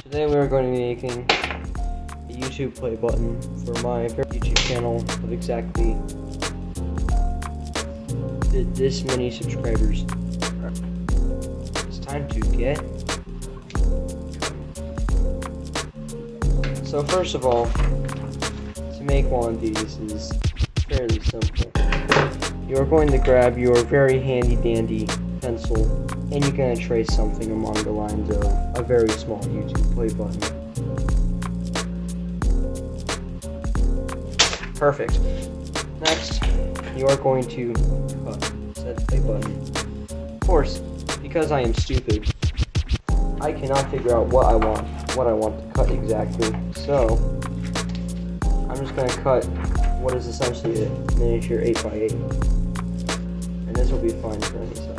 Today we are going to be making a YouTube play button for my YouTube channel of exactly this many subscribers. It's time to get. So first of all, to make one of these is fairly simple. You're going to grab your very handy dandy pencil and you're going to trace something along the lines of a very small YouTube play button. Perfect. Next, you are going to cut said play button. Of course, because I am stupid, I cannot figure out what I want to cut exactly. So I'm just going to cut what is essentially a miniature 8x8, and this will be fine for any size.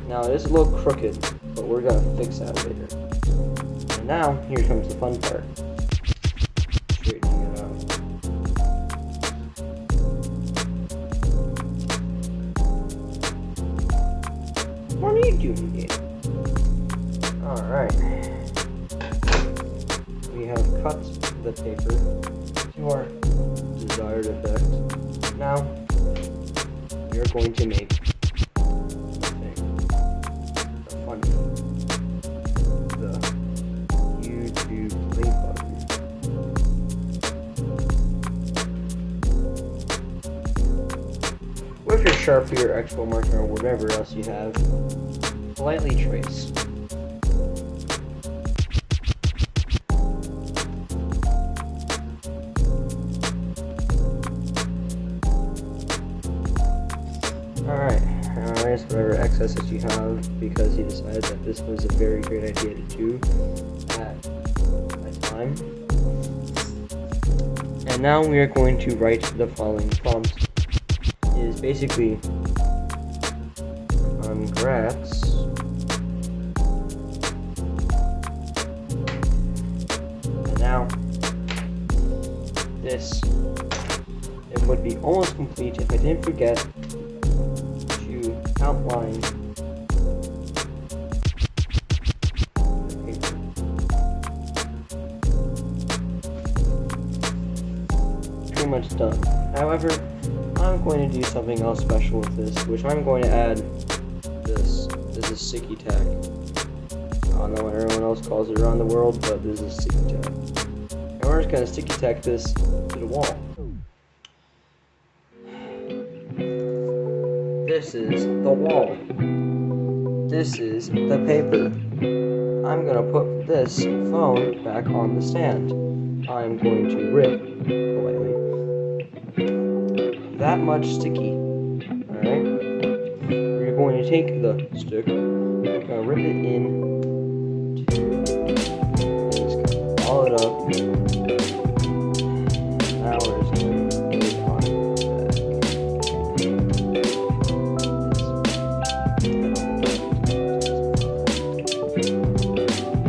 Now it is a little crooked, but we're going to fix that later. And now here comes the fun part. Straightening it out. What are you doing here? Alright. We have cut the paper to our desired effect. Now, we are going to make the fun thing. The YouTube link button. With your Sharpie or Expo marker or whatever else you have, lightly trace. Alright, erase whatever excess that you have because you decided that this was a very great idea to do at a time. And now we are going to write the following prompt. It is basically congrats and now this, it would be almost complete if I didn't forget to outline the paper. Pretty much done. However, I'm going to do something else special with this, which I'm going to add this. This is sticky tack. I don't know what everyone else calls it around the world, but this is sticky tack. And we're just going to sticky tack this to the wall. This is the wall. This is the paper. I'm going to put this phone back on the stand. I'm going to rip, politely, that much sticky. Alright? We're going to take the stick, we're going to rip it in, and just going to ball it up. Now we're just going to put it on back.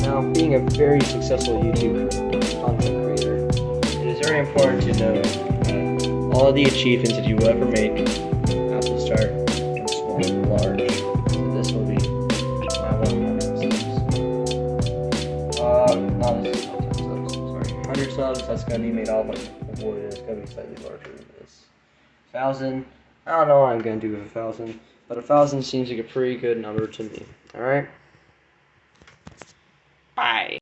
Now, being a very successful YouTube content creator, it is very important to know all of the achievements that you will ever make have to start from small to large. So this will be my 100 subs. Not as 100 subs, sorry. 100 subs, that's going to be made all of wood, it's going to be slightly larger than this. 1,000, I don't know what I'm going to do with 1,000, but 1,000 seems like a pretty good number to me. Alright? Bye.